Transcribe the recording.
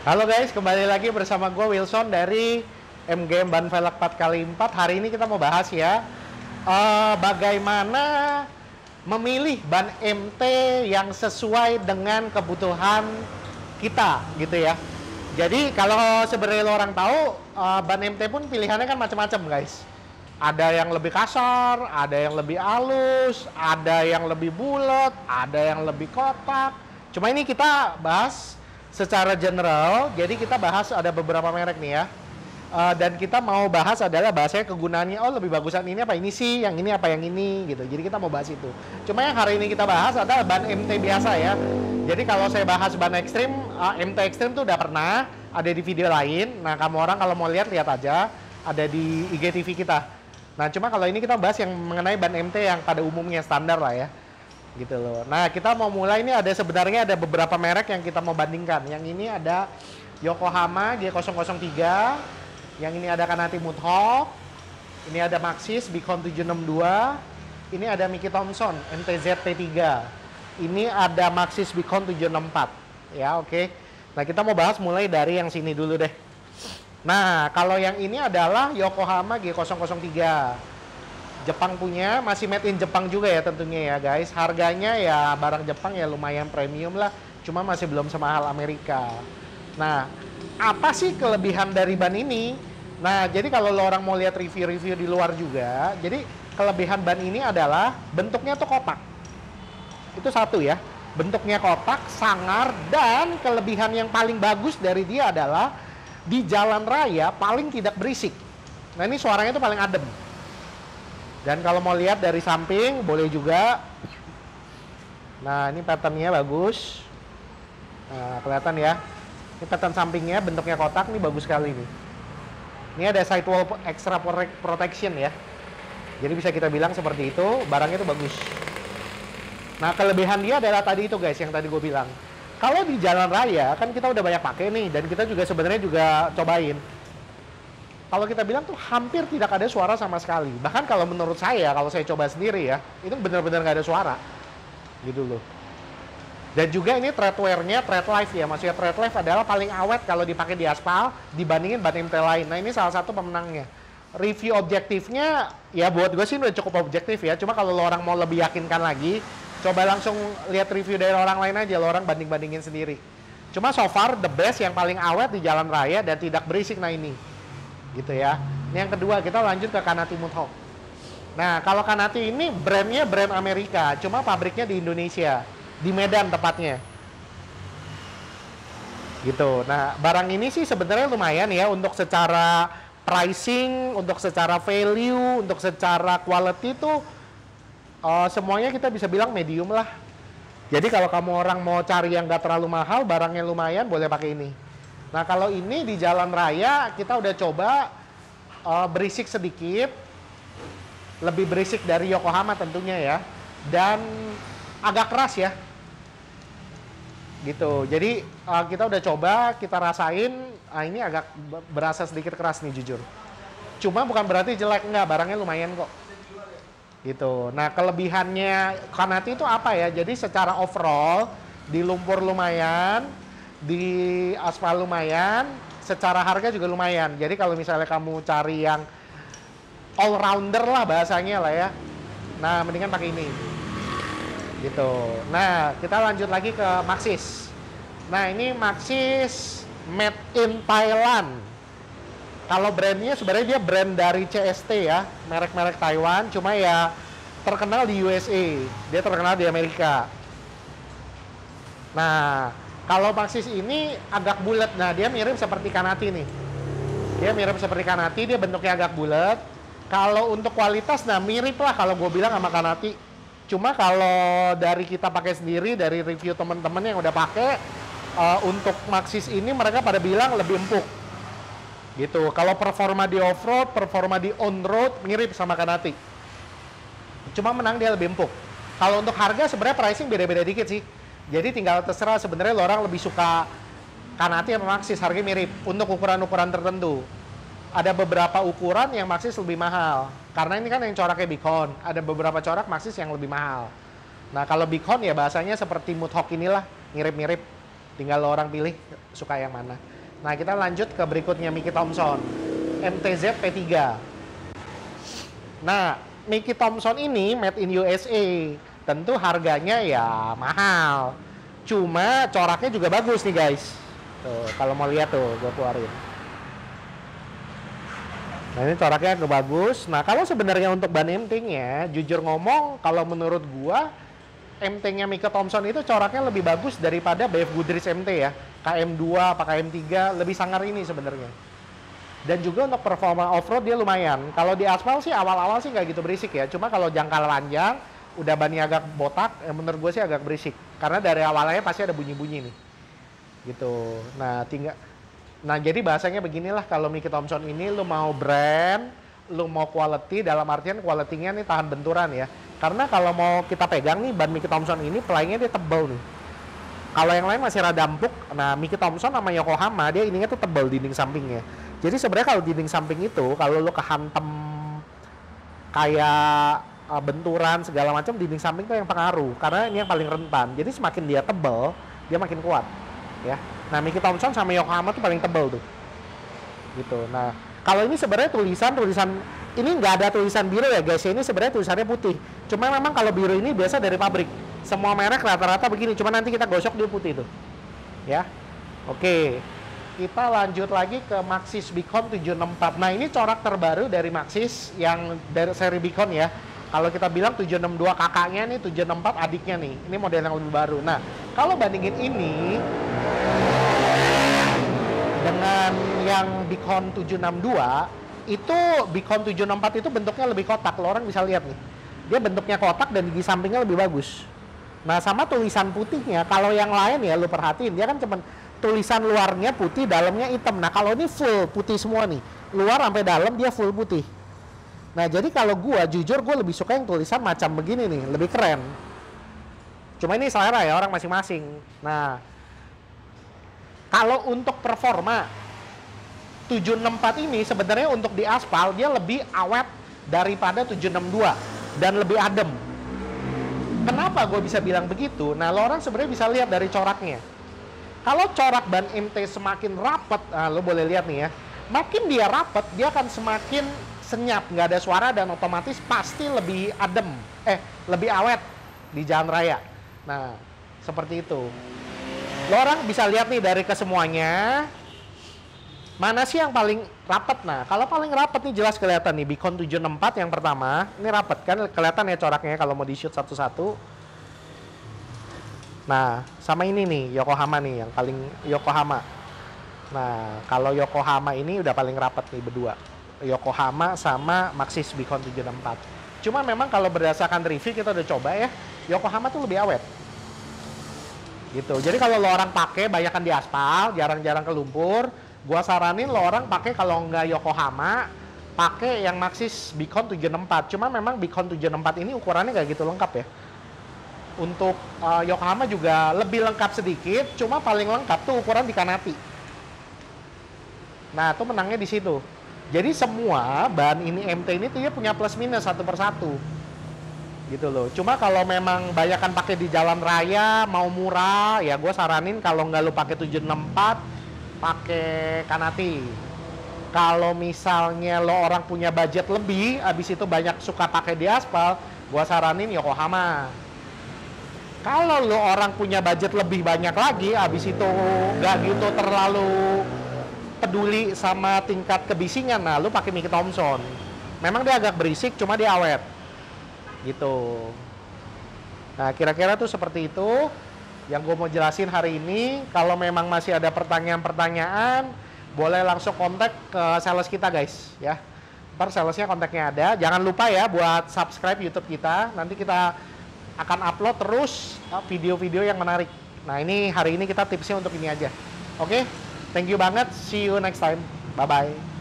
Halo guys, kembali lagi bersama gue Wilson dari MGM Ban Velg 4x4. Hari ini kita mau bahas ya, bagaimana memilih ban MT yang sesuai dengan kebutuhan kita gitu ya. Jadi kalau sebenarnya lo orang tahu, ban MT pun pilihannya kan macam-macam guys. Ada yang lebih kasar, ada yang lebih halus, ada yang lebih bulat, ada yang lebih kotak. Cuma ini kita bahas secara general, jadi kita bahas ada beberapa merek nih ya. Dan kita mau bahas adalah bahasanya kegunaannya, oh lebih bagusan ini apa ini sih, yang ini apa yang ini gitu. Jadi kita mau bahas itu. Cuma yang hari ini kita bahas adalah ban MT biasa ya. Jadi kalau saya bahas ban ekstrim, MT ekstrim tuh udah pernah ada di video lain. Nah kamu orang kalau mau lihat aja, ada di IGTV kita. Nah cuma kalau ini kita bahas yang mengenai ban MT yang pada umumnya standar lah ya. Gitu loh. Nah, kita mau mulai ini sebenarnya ada beberapa merek yang kita mau bandingkan. Yang ini ada Yokohama G003, yang ini ada Kanati Mudhawk, ini ada Maxxis Beacon 762, ini ada Mickey Thompson MTZ T3. Ini ada Maxxis Beacon 764. Ya, oke. Nah, kita mau bahas mulai dari yang sini dulu deh. Nah, kalau yang ini adalah Yokohama G003. Jepang punya, masih made in Jepang juga ya tentunya ya guys. Harganya ya barang Jepang ya lumayan premium lah, cuma masih belum semahal Amerika. Nah, apa sih kelebihan dari ban ini? Nah, jadi kalau lo orang mau lihat review-review di luar juga, jadi kelebihan ban ini adalah bentuknya tuh kotak. Itu satu ya, bentuknya kotak, sangar, dan kelebihan yang paling bagus dari dia adalah di jalan raya paling tidak berisik. Nah, ini suaranya tuh paling adem. Dan kalau mau lihat dari samping, boleh juga. Nah, ini patternnya bagus. Nah, kelihatan ya. Ini pattern sampingnya, bentuknya kotak, ini bagus sekali nih. Ini ada sidewall extra protection ya. Jadi bisa kita bilang seperti itu, barangnya itu bagus. Nah, kelebihan dia adalah tadi itu guys, yang tadi gue bilang. Kalau di jalan raya, kan kita udah banyak pakai nih, dan kita juga sebenarnya juga cobain. Kalau kita bilang tuh hampir tidak ada suara sama sekali. Bahkan kalau menurut saya, kalau saya coba sendiri ya, itu benar-benar nggak ada suara. Gitu loh. Dan juga ini treadwear-nya tread life ya. Maksudnya tread life adalah paling awet kalau dipakai di aspal dibandingin ban MT lain. Nah ini salah satu pemenangnya. Review objektifnya, ya buat gue sih udah cukup objektif ya. Cuma kalau lo orang mau lebih yakinkan lagi, coba langsung lihat review dari orang lain aja. Lo orang banding-bandingin sendiri. Cuma so far the best yang paling awet di jalan raya dan tidak berisik, nah ini. Gitu ya. Ini yang kedua, kita lanjut ke Kanati Mudhawk. Nah, kalau Kanati ini brandnya brand Amerika, cuma pabriknya di Indonesia, di Medan tepatnya. Gitu. Nah, barang ini sih sebenarnya lumayan ya untuk secara pricing, untuk secara value, untuk secara quality tuh semuanya kita bisa bilang medium lah. Jadi kalau kamu orang mau cari yang gak terlalu mahal, barangnya lumayan, boleh pakai ini. Nah kalau ini di jalan raya kita udah coba berisik sedikit, lebih berisik dari Yokohama tentunya ya, dan agak keras ya, gitu. Jadi kita udah coba, kita rasain, ini agak berasa sedikit keras nih jujur. Cuma bukan berarti jelek, enggak, barangnya lumayan kok. Gitu. Nah kelebihannya Kanati itu apa ya? Jadi secara overall di lumpur lumayan, di aspal lumayan, secara harga juga lumayan. Jadi kalau misalnya kamu cari yang all rounder lah bahasanya lah ya, nah mendingan pakai ini gitu. Nah kita lanjut lagi ke Maxxis. Nah ini Maxxis made in Thailand. Kalau brandnya sebenarnya dia brand dari CST ya, merek-merek Taiwan, cuma ya terkenal di USA, dia terkenal di Amerika. Nah kalau Maxxis ini agak bulat, nah dia mirip seperti Kanati nih. Dia mirip seperti Kanati, dia bentuknya agak bulat. Kalau untuk kualitas, nah mirip lah kalau gue bilang sama Kanati. Cuma kalau dari kita pakai sendiri, dari review teman-teman yang udah pakai, untuk Maxxis ini mereka pada bilang lebih empuk. Gitu. Kalau performa di off-road, performa di on-road mirip sama Kanati. Cuma menang dia lebih empuk. Kalau untuk harga sebenarnya pricing beda-beda dikit sih. Jadi tinggal terserah sebenarnya lo orang lebih suka Kanati atau Maxxis, harganya mirip untuk ukuran-ukuran tertentu. Ada beberapa ukuran yang Maxxis lebih mahal. Karena ini kan yang coraknya Beacon. Ada beberapa corak Maxxis yang lebih mahal. Nah kalau Beacon ya bahasanya seperti Mudhawk inilah, mirip-mirip. Tinggal lo orang pilih suka yang mana. Nah, kita lanjut ke berikutnya, Mickey Thompson MTZ P3. Nah, Mickey Thompson ini made in USA. Tentu harganya ya mahal. Cuma coraknya juga bagus nih guys. Tuh, kalau mau lihat tuh, gue keluarin. Nah, ini coraknya agak bagus. Nah, kalau sebenarnya untuk ban emtingnya, jujur ngomong, kalau menurut gua, emtingnya Mickey Thompson itu coraknya lebih bagus daripada BF Goodrich MT ya. KM2 apa KM3 lebih sangar ini sebenarnya. Dan juga untuk performa off-road dia lumayan. Kalau di aspal sih awal-awal sih nggak gitu berisik ya. Cuma kalau jangka panjang, udah bannya agak botak, menurut gue sih agak berisik. Karena dari awalnya pasti ada bunyi-bunyi nih. Gitu. Nah, jadi bahasanya beginilah, kalau Mickey Thompson ini lu mau brand, lu mau quality, dalam artian quality-nya nih tahan benturan ya. Karena kalau mau kita pegang nih, ban Mickey Thompson ini ply-nya dia tebal nih. Kalau yang lain masih rada empuk, nah Mickey Thompson sama Yokohama, dia ininya tuh tebal dinding sampingnya. Jadi sebenarnya kalau dinding samping itu, kalau lu kehantem kayak benturan segala macam, dinding samping tuh yang pengaruh. Karena ini yang paling rentan. Jadi semakin dia tebal, dia makin kuat. Ya. Nah, Mickey Thompson sama Yokohama tuh paling tebal tuh. Gitu. Nah, kalau ini sebenarnya tulisan ini nggak ada tulisan biru ya guys. Ini sebenarnya tulisannya putih. Cuma memang kalau biru ini biasa dari pabrik. Semua merek rata-rata begini. Cuma nanti kita gosok dia putih tuh. Ya. Oke. Kita lanjut lagi ke Maxxis Beacon 764. Nah, ini corak terbaru dari Maxxis yang dari seri Beacon ya. Kalau kita bilang 762 kakaknya nih, 764 adiknya nih. Ini model yang lebih baru. Nah, kalau bandingin ini dengan yang Beacon 762, itu Beacon 764 itu bentuknya lebih kotak. Lo orang bisa lihat nih. Dia bentuknya kotak dan gigi sampingnya lebih bagus. Nah, sama tulisan putihnya. Kalau yang lain ya lo perhatiin, dia kan cuman tulisan luarnya putih, dalamnya hitam. Nah, kalau ini full putih semua nih. Luar sampai dalam dia full putih. Nah, jadi kalau jujur gue lebih suka yang tulisan macam begini nih, lebih keren. Cuma ini selera ya, orang masing-masing. Nah, kalau untuk performa 764 ini sebenarnya untuk di aspal dia lebih awet daripada 762 dan lebih adem. Kenapa gue bisa bilang begitu? Nah, lo orang sebenarnya bisa lihat dari coraknya. Kalau corak ban MT semakin rapat, nah lo boleh lihat nih ya, makin dia rapat, dia akan semakin senyap, nggak ada suara, dan otomatis pasti lebih adem, lebih awet di jalan raya. Nah, seperti itu. Lo orang bisa lihat nih dari kesemuanya, mana sih yang paling rapat. Nah, kalau paling rapat nih jelas kelihatan nih, Beacon 764 yang pertama, ini rapat kan, kelihatan ya coraknya kalau mau di shoot satu-satu. Nah, sama ini nih, Yokohama nih, yang paling Yokohama. Nah, kalau Yokohama ini udah paling rapat nih berdua. Yokohama sama Maxxis Beacon 764. Cuma memang kalau berdasarkan review kita udah coba ya, Yokohama tuh lebih awet. Gitu. Jadi kalau lo orang pakai banyakan di aspal, jarang-jarang ke lumpur, gua saranin lo orang pakai kalau nggak Yokohama, pakai yang Maxxis Beacon 764. Cuma memang Beacon 764 ini ukurannya nggak gitu lengkap ya. Untuk Yokohama juga lebih lengkap sedikit, cuma paling lengkap tuh ukuran di kanati. Nah, itu menangnya di situ. Jadi semua ban ini MT ini tuh dia punya plus minus satu persatu. Gitu loh. Cuma kalau memang banyakan pakai di jalan raya, mau murah, ya gue saranin kalau nggak lo pakai 764, pakai kanati. Kalau misalnya lo orang punya budget lebih, abis itu banyak suka pakai di aspal, gue saranin Yokohama. Kalau lo orang punya budget lebih banyak lagi, abis itu nggak gitu terlalu peduli sama tingkat kebisingan, nah lu pakai Mickey Thompson. Memang dia agak berisik, cuma dia awet. Gitu. Nah, kira-kira tuh seperti itu yang gue mau jelasin hari ini. Kalau memang masih ada pertanyaan-pertanyaan, boleh langsung kontak ke sales kita guys ya. Ntar salesnya kontaknya ada. Jangan lupa ya buat subscribe YouTube kita. Nanti kita akan upload terus video-video yang menarik. Nah, ini hari ini kita tipsnya untuk ini aja. Oke? Thank you banget. See you next time. Bye-bye.